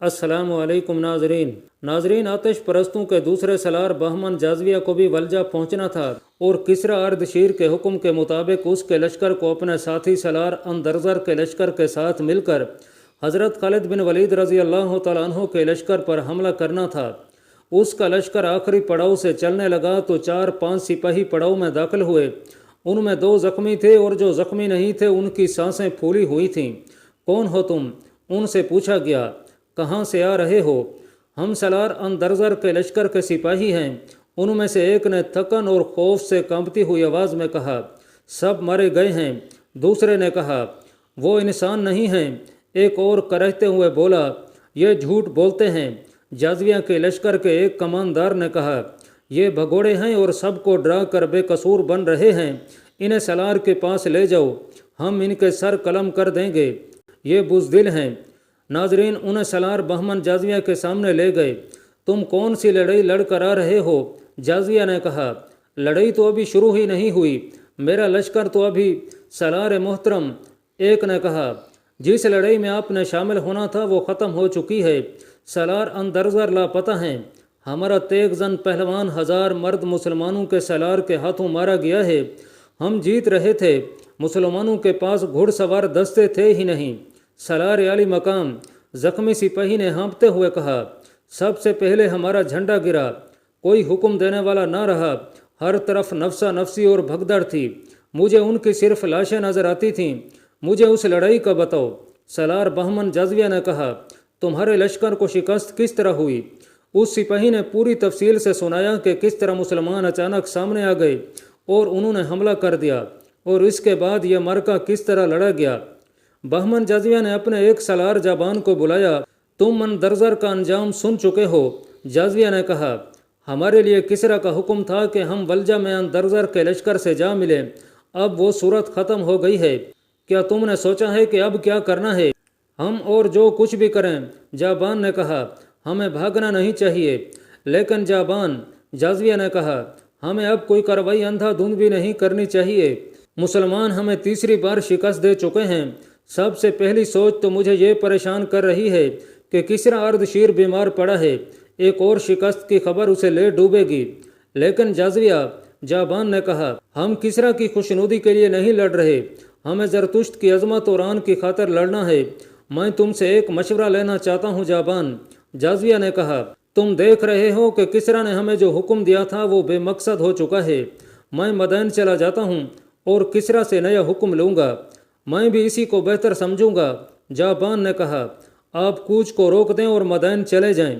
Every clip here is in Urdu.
السلام علیکم ناظرین آتش پرستوں کے دوسرے سالار بہمن جازویہ کو بھی ولجہ پہنچنا تھا اور کسریٰ اردشیر کے حکم کے مطابق اس کے لشکر کو اپنے ساتھی سالار اندرزر کے لشکر کے ساتھ مل کر حضرت خالد بن ولید رضی اللہ تعالیٰ عنہ کے لشکر پر حملہ کرنا تھا۔ اس کا لشکر آخری پڑاؤ سے چلنے لگا تو 4-5 سپاہی پڑاؤ میں داخل ہوئے۔ ان میں 2 زخمی تھے اور جو زخمی نہیں تھے ان کی سانسیں پھولی ہوئی تھیں۔ کون ہو تم؟ ان سے پوچھا گیا۔ کہاں سے آ رہے ہو؟ ہم سالار اندرزر کے لشکر کے سپاہی ہیں۔ ان میں سے ایک نے تھکن اور خوف سے کانپتی ہوئی آواز میں کہا، سب مارے گئے ہیں۔ دوسرے نے کہا، وہ انسان نہیں ہیں۔ ایک اور کرہتے ہوئے بولا، یہ جھوٹ بولتے ہیں۔ جازویہ کے لشکر کے ایک کماندار نے کہا، یہ بھگوڑے ہیں اور سب کو ڈرا کر بے قصور بن رہے ہیں۔ انہیں سالار کے پاس لے جاؤ، ہم ان کے سر قلم کر دیں گے۔ یہ بزدل ہیں۔ ناظرین انہیں سالار بہمن جازویہ کے سامنے لے گئے۔ تم کون سی لڑائی لڑ کر آ رہے ہو؟ جازویہ نے کہا، لڑائی تو ابھی شروع ہی نہیں ہوئی، میرا لشکر تو ابھی۔ سالار محترم، ایک نے کہا، جس لڑائی میں آپ نے شامل ہونا تھا وہ ختم ہو چکی ہے۔ سالار اندرزر لاپتہ ہیں۔ ہمارا تیغ زن پہلوان 1000 مرد مسلمانوں کے سالار کے ہاتھوں مارا گیا ہے۔ ہم جیت رہے تھے، مسلمانوں کے پاس گھڑ سوار دستے تھے ہی نہیں۔ سالار عالی مقام، زخمی سپاہی نے ہانپتے ہوئے کہا، سب سے پہلے ہمارا جھنڈا گرا، کوئی حکم دینے والا نہ رہا، ہر طرف نفسا نفسی اور بھگدڑ تھی۔ مجھے ان کی صرف لاشیں نظر آتی تھیں۔ مجھے اس لڑائی کا بتاؤ۔ سالار بہمن جازویہ نے کہا، تمہارے لشکر کو شکست کس طرح ہوئی؟ اس سپاہی نے پوری تفصیل سے سنایا کہ کس طرح مسلمان اچانک سامنے آ گئے اور انہوں نے حملہ کر دیا اور اس کے بعد یہ معرکہ کس طرح لڑا گیا۔ بہمن جازویہ نے اپنے ایک سالار جابان کو بلایا، تم اندرزر کا انجام سن چکے ہو۔ جازویہ نے کہا، ہمارے لیے کسریٰ کا حکم تھا کہ ہم ولجہ میں اندرزر کے لشکر سے جا ملیں۔ اب وہ صورت ختم ہو گئی ہے۔ کیا تم نے سوچا ہے کہ اب کیا کرنا ہے؟ ہم اور جو کچھ بھی کریں۔ جابان نے کہا، ہمیں بھاگنا نہیں چاہیے۔ لیکن جابان، جازویہ نے کہا، ہمیں اب کوئی کارروائی اندھا دھند بھی نہیں کرنی چاہیے۔ مسلمان ہمیں تیسری بار شکست دے چکے ہیں۔ سب سے پہلی سوچ تو مجھے یہ پریشان کر رہی ہے کہ کسریٰ اردشیر بیمار پڑا ہے، ایک اور شکست کی خبر اسے لے ڈوبے گی۔ لیکن جازویہ، جابان نے کہا، ہم کسریٰ کی خوشنودی کے لیے نہیں لڑ رہے، ہمیں زرتشت کی عظمت اور آن کی خاطر لڑنا ہے۔ میں تم سے ایک مشورہ لینا چاہتا ہوں جابان۔ جازویہ نے کہا، تم دیکھ رہے ہو کہ کسریٰ نے ہمیں جو حکم دیا تھا وہ بے مقصد ہو چکا ہے۔ میں مدائن چلا جاتا ہوں اور کسریٰ سے نیا حکم لوں گا۔ میں بھی اسی کو بہتر سمجھوں گا۔ جابان نے کہا، آپ کوچ کو روک دیں اور مدائن چلے جائیں۔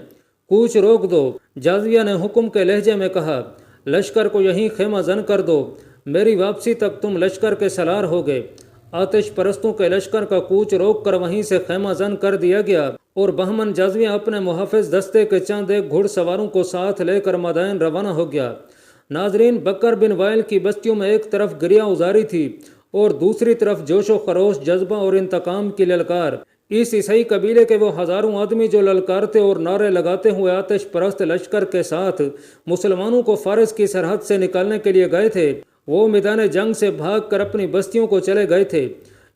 کوچ روک دو، جازویہ نے حکم کے لہجے میں کہا، لشکر کو یہیں خیمہ زن کر دو، میری واپسی تک تم لشکر کے سالار ہوگے۔ آتش پرستوں کے لشکر کا کوچ روک کر وہیں سے خیمہ زن کر دیا گیا اور بہمن جازویہ اپنے محافظ دستے کے چند ایک گھڑ سواروں کو ساتھ لے کر مدائن روانہ ہو گیا۔ ناظرین، بکر بن وائل کی بستیوں میں ایک طرف گریہ ازاری تھی اور دوسری طرف جوش و خروش، جذبہ اور انتقام کی للکار۔ اس عیسائی قبیلے کے وہ ہزاروں آدمی جو للکارتے اور نعرے لگاتے ہوئے آتش پرست لشکر کے ساتھ مسلمانوں کو فارس کی سرحد سے نکالنے کے لیے گئے تھے، وہ میدان جنگ سے بھاگ کر اپنی بستیوں کو چلے گئے تھے۔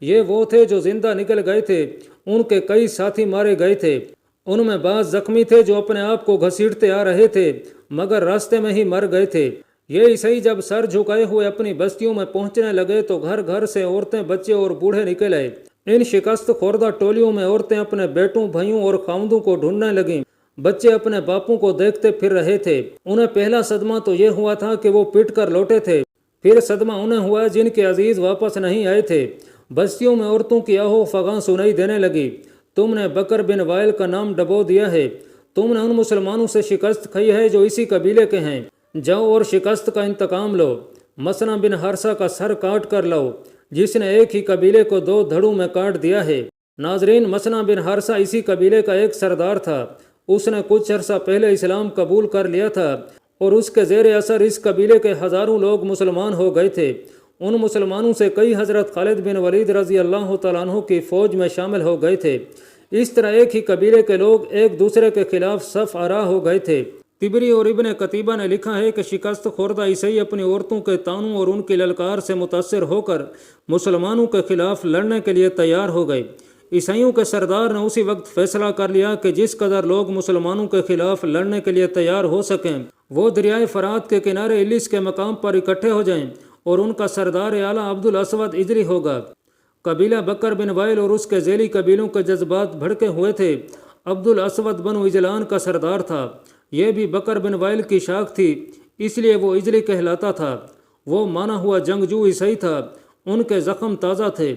یہ وہ تھے جو زندہ نکل گئے تھے، ان کے کئی ساتھی مارے گئے تھے، ان میں بعض زخمی تھے جو اپنے آپ کو گھسیٹتے آ رہے تھے مگر راستے میں ہی مر گئے تھے۔ یہ عیسائی جب سر جھکائے ہوئے اپنی بستیوں میں پہنچنے لگے تو گھر گھر سے عورتیں، بچے اور بوڑھے نکل آئے۔ ان شکست خوردہ ٹولیوں میں عورتیں اپنے بیٹوں، بھائیوں اور خاوندوں کو ڈھونڈنے لگیں۔ بچے اپنے باپوں کو دیکھتے پھر رہے تھے۔ انہیں پہلا صدمہ تو یہ ہوا تھا کہ وہ پٹ کر لوٹے تھے، پھر صدمہ انہیں ہوا جن کے عزیز واپس نہیں آئے تھے۔ بستیوں میں عورتوں کی آہو فغاں سنائی دینے لگی، تم نے بکر بن وائل کا نام ڈبو دیا ہے، تم نے ان مسلمانوں سے شکست کھائی ہے جو اسی قبیلے کے ہیں، جاؤ اور شکست کا انتقام لو۔ مسنہ بن حارثہ کا سر کاٹ کر لاؤ، جس نے ایک ہی قبیلے کو 2 دھڑوں میں کاٹ دیا ہے۔ ناظرین، مسنہ بن حارثہ اسی قبیلے کا ایک سردار تھا۔ اس نے کچھ عرصہ پہلے اسلام قبول کر لیا تھا اور اس کے زیر اثر اس قبیلے کے ہزاروں لوگ مسلمان ہو گئے تھے۔ ان مسلمانوں سے کئی حضرت خالد بن ولید رضی اللہ تعالیٰ عنہ کی فوج میں شامل ہو گئے تھے۔ اس طرح ایک ہی قبیلے کے لوگ ایک دوسرے کے خلاف صف آرا ہو گئے تھے۔ طبری اور ابن قتیبہ نے لکھا ہے کہ شکست خوردہ عیسائی اپنی عورتوں کے تانوں اور ان کی للکار سے متاثر ہو کر مسلمانوں کے خلاف لڑنے کے لیے تیار ہو گئے۔ عیسائیوں کے سردار نے اسی وقت فیصلہ کر لیا کہ جس قدر لوگ مسلمانوں کے خلاف لڑنے کے لیے تیار ہو سکیں وہ دریائے فرات کے کنارے الس کے مقام پر اکٹھے ہو جائیں اور ان کا سردار اعلیٰ عبد الاسود اجری ہوگا۔ قبیلہ بکر بن وائل اور اس کے ذیلی قبیلوں کے جذبات بھڑکے ہوئے تھے۔ عبد الاسود بنو اجلان کا سردار تھا، یہ بھی بکر بن وائل کی شاخ تھی، اس لیے وہ اجلی کہلاتا تھا۔ وہ مانا ہوا جنگجو عیسائی تھا، ان کے زخم تازہ تھے۔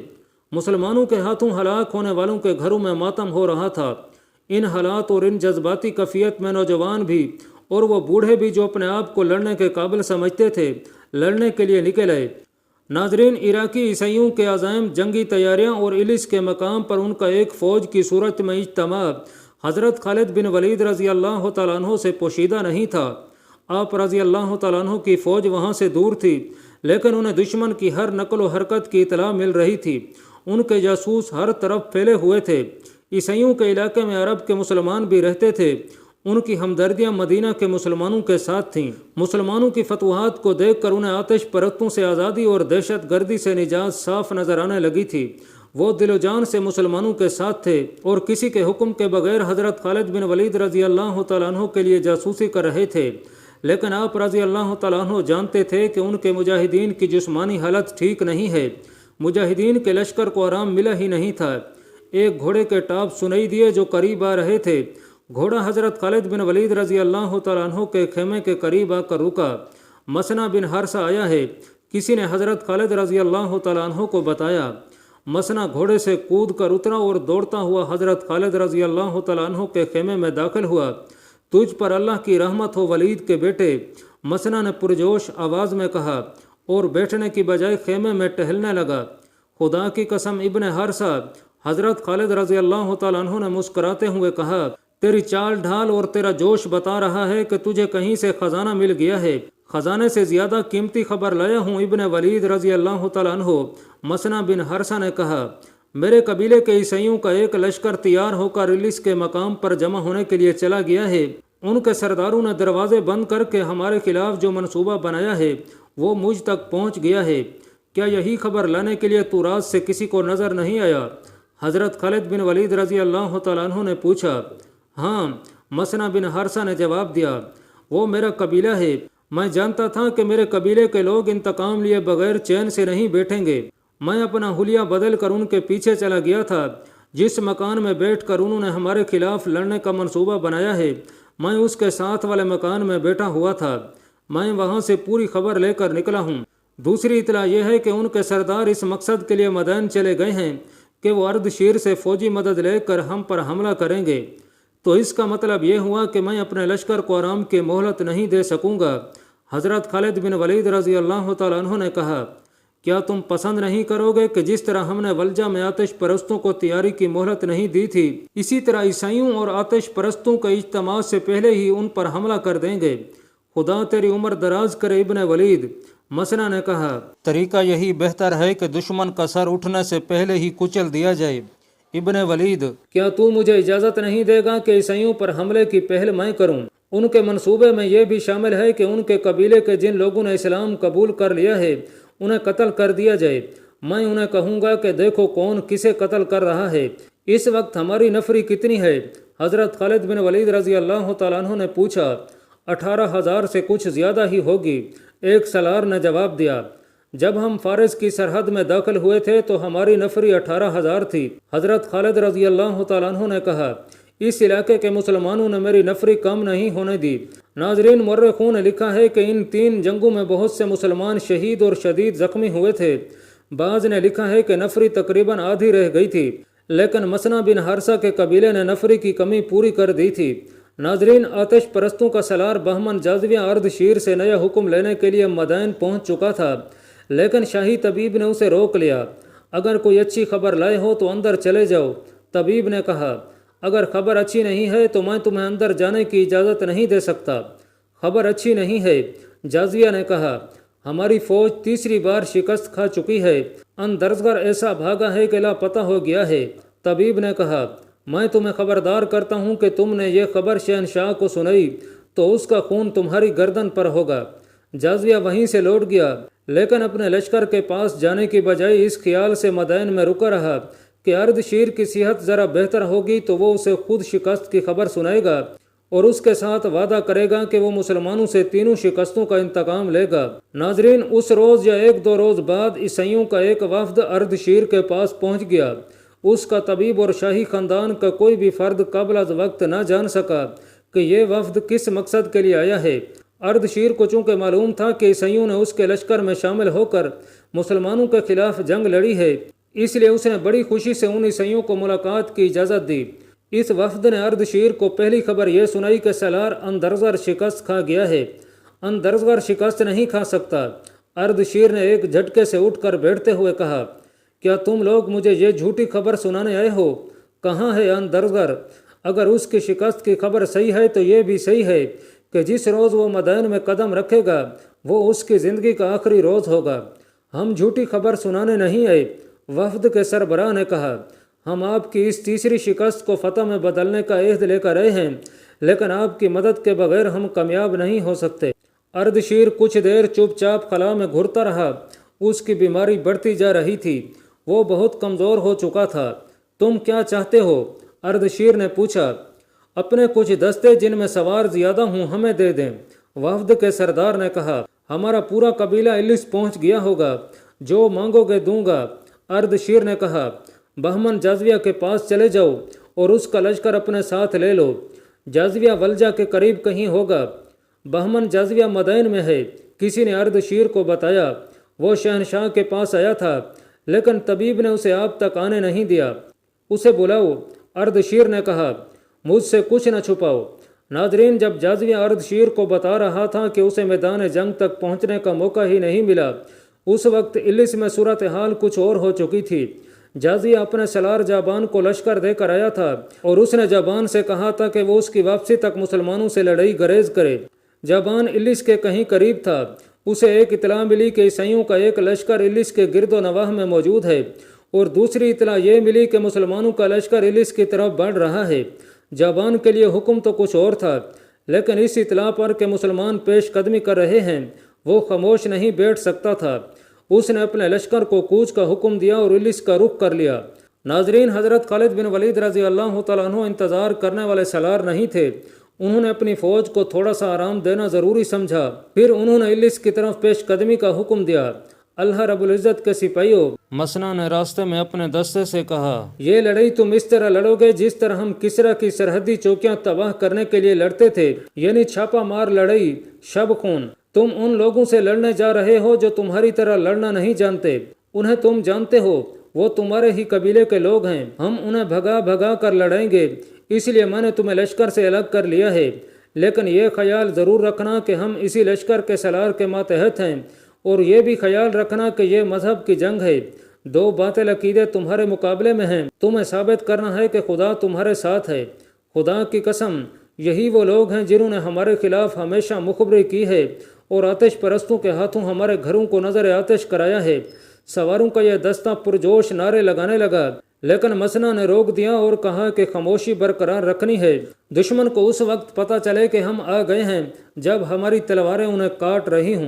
مسلمانوں کے ہاتھوں ہلاک ہونے والوں کے گھروں میں ماتم ہو رہا تھا۔ ان حالات اور ان جذباتی کیفیت میں نوجوان بھی اور وہ بوڑھے بھی جو اپنے آپ کو لڑنے کے قابل سمجھتے تھے لڑنے کے لیے نکل آئے۔ ناظرین، عراقی عیسائیوں کے عزائم، جنگی تیاریاں اور الس کے مقام پر ان کا ایک فوج کی صورت میں اجتماع حضرت خالد بن ولید رضی اللہ تعالیٰ عنہ سے پوشیدہ نہیں تھا۔ آپ رضی اللہ تعالیٰ عنہ کی فوج وہاں سے دور تھی، لیکن انہیں دشمن کی ہر نقل و حرکت کی اطلاع مل رہی تھی۔ ان کے جاسوس ہر طرف پھیلے ہوئے تھے۔ عیسائیوں کے علاقے میں عرب کے مسلمان بھی رہتے تھے، ان کی ہمدردیاں مدینہ کے مسلمانوں کے ساتھ تھیں۔ مسلمانوں کی فتوحات کو دیکھ کر انہیں آتش پرستوں سے آزادی اور دہشت گردی سے نجات صاف نظر آنے لگی تھی۔ وہ دل و جان سے مسلمانوں کے ساتھ تھے اور کسی کے حکم کے بغیر حضرت خالد بن ولید رضی اللہ تعالیٰ عنہ کے لیے جاسوسی کر رہے تھے۔ لیکن آپ رضی اللہ تعالیٰ عنہ جانتے تھے کہ ان کے مجاہدین کی جسمانی حالت ٹھیک نہیں ہے۔ مجاہدین کے لشکر کو آرام ملا ہی نہیں تھا۔ ایک گھوڑے کے ٹاپ سنائی دیے جو قریب آ رہے تھے۔ گھوڑا حضرت خالد بن ولید رضی اللہ تعالیٰ عنہ کے خیمے کے قریب آ کر رکا۔ مسنا بن حارثہ آیا ہے، کسی نے حضرت خالد رضی اللہ تعالیٰ عنہ کو بتایا۔ مسنا گھوڑے سے کود کر اترا اور دوڑتا ہوا حضرت خالد رضی اللہ تعالیٰ عنہ کے خیمے میں داخل ہوا۔ تجھ پر اللہ کی رحمت ہو ولید کے بیٹے، مسنا نے پرجوش آواز میں کہا اور بیٹھنے کی بجائے خیمے میں ٹہلنے لگا۔ خدا کی قسم ابن حارثہ، حضرت خالد رضی اللہ تعالیٰ عنہ نے مسکراتے ہوئے کہا، تیری چال ڈھال اور تیرا جوش بتا رہا ہے کہ تجھے کہیں سے خزانہ مل گیا ہے۔ خزانے سے زیادہ قیمتی خبر لایا ہوں ابن ولید رضی اللہ تعالیٰ عنہ۔ مسنا بن حارثہ نے کہا، میرے قبیلے کے عیسائیوں کا ایک لشکر تیار ہو کر الس کے مقام پر جمع ہونے کے لیے چلا گیا ہے۔ ان کے سرداروں نے دروازے بند کر کے ہمارے خلاف جو منصوبہ بنایا ہے وہ مجھ تک پہنچ گیا ہے۔ کیا یہی خبر لانے کے لیے تو رات سے کسی کو نظر نہیں آیا؟ حضرت خالد بن ولید رضی اللہ تعالیٰ عنہ نے پوچھا۔ ہاں، مسنا بن حارثہ نے جواب دیا، وہ میرا قبیلہ ہے۔ میں جانتا تھا کہ میرے قبیلے کے لوگ انتقام لیے بغیر چین سے نہیں بیٹھیں گے۔ میں اپنا حلیہ بدل کر ان کے پیچھے چلا گیا تھا۔ جس مکان میں بیٹھ کر انہوں نے ہمارے خلاف لڑنے کا منصوبہ بنایا ہے میں اس کے ساتھ والے مکان میں بیٹھا ہوا تھا۔ میں وہاں سے پوری خبر لے کر نکلا ہوں۔ دوسری اطلاع یہ ہے کہ ان کے سردار اس مقصد کے لیے مدائن چلے گئے ہیں کہ وہ ارد شیر سے فوجی مدد لے کر ہم پر حملہ کریں گے۔ تو اس کا مطلب یہ ہوا کہ میں اپنے لشکر کو آرام کی مہلت نہیں دے سکوں گا۔ حضرت خالد بن ولید رضی اللہ تعالیٰ عنہ نے کہا، کیا تم پسند نہیں کرو گے کہ جس طرح ہم نے ولجہ میں آتش پرستوں کو تیاری کی مہلت نہیں دی تھی، اسی طرح عیسائیوں اور آتش پرستوں کے اجتماع سے پہلے ہی ان پر حملہ کر دیں گے؟ خدا تیری عمر دراز کرے ابن ولید۔ مسنا نے کہا، طریقہ یہی بہتر ہے کہ دشمن کا سر اٹھنے سے پہلے ہی کچل دیا جائے۔ ابن ولید، کیا تو مجھے اجازت نہیں دے گا کہ عیسائیوں پر حملے کی پہل میں کروں؟ ان کے منصوبے میں یہ بھی شامل ہے کہ ان کے قبیلے کے جن لوگوں نے اسلام قبول کر لیا ہے انہیں قتل کر دیا جائے۔ میں انہیں کہوں گا کہ دیکھو کون کسے قتل کر رہا ہے۔ اس وقت ہماری نفری کتنی ہے؟ حضرت خالد بن ولید رضی اللہ تعالیٰ عنہ نے پوچھا۔ 18,000 سے کچھ زیادہ ہی ہوگی، ایک سالار نے جواب دیا۔ جب ہم فارس کی سرحد میں داخل ہوئے تھے تو ہماری نفری 18,000 تھی۔ حضرت خالد رضی اللہ تعالیٰ عنہ نے کہا، اس علاقے کے مسلمانوں نے میری نفری کم نہیں ہونے دی۔ ناظرین، مورخوں نے لکھا ہے کہ ان 3 جنگوں میں بہت سے مسلمان شہید اور شدید زخمی ہوئے تھے۔ بعض نے لکھا ہے کہ نفری تقریباً آدھی رہ گئی تھی، لیکن مسنا بن حارثہ کے قبیلے نے نفری کی کمی پوری کر دی تھی۔ ناظرین، آتش پرستوں کا سالار بہمن جازویہ ارد شیر سے نیا حکم لینے کے لیے مدائن پہنچ چکا تھا، لیکن شاہی طبیب نے اسے روک لیا۔ اگر کوئی اچھی خبر لائے ہو تو اندر چلے جاؤ۔ طبیب نے کہا، اگر خبر اچھی نہیں ہے تو میں تمہیں اندر جانے کی اجازت نہیں دے سکتا۔ خبر اچھی نہیں ہے، جازویہ نے کہا، ہماری فوج تیسری بار شکست کھا چکی ہے، اندرزگر ایسا بھاگا ہے کہ لاپتہ ہو گیا ہے۔ طبیب نے کہا، میں تمہیں خبردار کرتا ہوں کہ تم نے یہ خبر شہنشاہ کو سنائی تو اس کا خون تمہاری گردن پر ہوگا۔ جازویہ وہیں سے لوٹ گیا، لیکن اپنے لشکر کے پاس جانے کی بجائے اس خیال سے مدائن میں رکا رہا کہ اردشیر کی صحت ذرا بہتر ہوگی تو وہ اسے خود شکست کی خبر سنائے گا اور اس کے ساتھ وعدہ کرے گا کہ وہ مسلمانوں سے تینوں شکستوں کا انتقام لے گا۔ ناظرین، اس روز یا ایک دو روز بعد عیسائیوں کا ایک وفد اردشیر کے پاس پہنچ گیا۔ اس کا طبیب اور شاہی خاندان کا کوئی بھی فرد قبل از وقت نہ جان سکا کہ یہ وفد کس مقصد کے لیے آیا ہے۔ اردشیر کو چونکہ معلوم تھا کہ عیسائیوں نے اس کے لشکر میں شامل ہو کر مسلمانوں کے خلاف جنگ لڑی ہے، اس لیے اس نے بڑی خوشی سے ان عیسائیوں کو ملاقات کی اجازت دی۔ اس وفد نے اردشیر کو پہلی خبر یہ سنائی کہ سالار اندرزغر شکست کھا گیا ہے۔ اندرزغر شکست نہیں کھا سکتا۔ اردشیر نے ایک جھٹکے سے اٹھ کر بیٹھتے ہوئے کہا، کیا تم لوگ مجھے یہ جھوٹی خبر سنانے آئے ہو؟ کہاں ہے اندرزغر؟ اگر اس کی شکست کی خبر صحیح ہے تو یہ بھی صحیح ہے کہ جس روز وہ مدائن میں قدم رکھے گا وہ اس کی زندگی کا آخری روز ہوگا۔ ہم جھوٹی خبر سنانے نہیں آئے، وفد کے سربراہ نے کہا۔ ہم آپ کی اس تیسری شکست کو فتح میں بدلنے کا عہد لے کر آئے ہیں، لیکن آپ کی مدد کے بغیر ہم کامیاب نہیں ہو سکتے۔ اردشیر کچھ دیر چپ چاپ خلا میں گھرتا رہا۔ اس کی بیماری بڑھتی جا رہی تھی، وہ بہت کمزور ہو چکا تھا۔ تم کیا چاہتے ہو؟ اردشیر نے پوچھا۔ اپنے کچھ دستے جن میں سوار زیادہ ہوں ہمیں دے دیں، وفد کے سردار نے کہا۔ ہمارا پورا قبیلہ الس پہنچ گیا ہوگا، جو مانگو گے دوں گا۔ اردشیر نے کہا، بہمن جازویہ کے پاس چلے جاؤ اور اس کا لشکر اپنے ساتھ لے لو۔ جازویہ ولجا کے قریب کہیں ہوگا۔ بہمن جازویہ مدائن میں ہے، کسی نے اردشیر کو بتایا۔ وہ شہنشاہ کے پاس آیا تھا، لیکن طبیب نے اسے آپ تک آنے نہیں دیا۔ اسے بلاؤ، اردشیر نے کہا، مجھ سے کچھ نہ چھپاؤ۔ ناظرین، جب جازویہ اردشیر کو بتا رہا تھا کہ اسے میدان جنگ تک پہنچنے کا موقع ہی نہیں ملا، اس وقت الس میں صورتحال کچھ اور ہو چکی تھی۔ جازویہ اپنے سالار جابان کو لشکر دے کر آیا تھا اور اس نے جابان سے کہا تھا کہ وہ اس کی واپسی تک مسلمانوں سے لڑائی گریز کرے۔ جابان الس کے کہیں قریب تھا۔ اسے ایک اطلاع ملی کہ عیسائیوں کا ایک لشکر الس کے گرد و نواح میں موجود ہے، اور دوسری اطلاع یہ ملی کہ مسلمانوں کا لشکر الس کی طرف بڑھ رہا ہے۔ جابان کے لیے حکم تو کچھ اور تھا، لیکن اس اطلاع پر کہ مسلمان پیش قدمی کر رہے ہیں وہ خاموش نہیں بیٹھ سکتا تھا۔ اس نے اپنے لشکر کو کوچ کا حکم دیا اور الس کا رخ کر لیا۔ ناظرین، حضرت خالد بن ولید رضی اللہ تعالیٰ عنہ انتظار کرنے والے سالار نہیں تھے۔ انہوں نے اپنی فوج کو تھوڑا سا آرام دینا ضروری سمجھا، پھر انہوں نے الس کی طرف پیش قدمی کا حکم دیا۔ اللہ رب العزت کے سپاہیوں، مسنا نے راستے میں اپنے دستے سے کہا، یہ لڑائی تم اس طرح لڑو گے جس طرح ہم کسرا کی سرحدی چوکیاں تباہ کرنے کے لیے لڑتے تھے، یعنی چھاپا مار لڑائی، شب خون۔ تم ان لوگوں سے لڑنے جا رہے ہو جو تمہاری طرح لڑنا نہیں جانتے۔ انہیں تم جانتے ہو، وہ تمہارے ہی قبیلے کے لوگ ہیں۔ ہم انہیں بھگا بھگا کر لڑیں گے، اس لیے میں نے تمہیں لشکر سے الگ کر لیا ہے۔ لیکن یہ خیال ضرور رکھنا کہ ہم اسی لشکر کے سالار کے ماتحت ہیں، اور یہ بھی خیال رکھنا کہ یہ مذہب کی جنگ ہے۔ دو باطل عقیدے تمہارے مقابلے میں ہیں، تمہیں ثابت کرنا ہے کہ خدا تمہارے ساتھ ہے۔ خدا کی قسم، یہی وہ لوگ ہیں جنہوں نے ہمارے خلاف ہمیشہ مخبری کی ہے اور آتش پرستوں کے ہاتھوں ہمارے گھروں کو نظر آتش کرایا ہے۔ سواروں کا یہ دستہ پرجوش نعرے لگانے لگا، لیکن مسنا نے روک دیا اور کہا کہ خاموشی برقرار رکھنی ہے۔ دشمن کو اس وقت پتہ چلے کہ ہم آ گئے ہیں جب ہماری تلواریں انہیں کاٹ رہی ہوں۔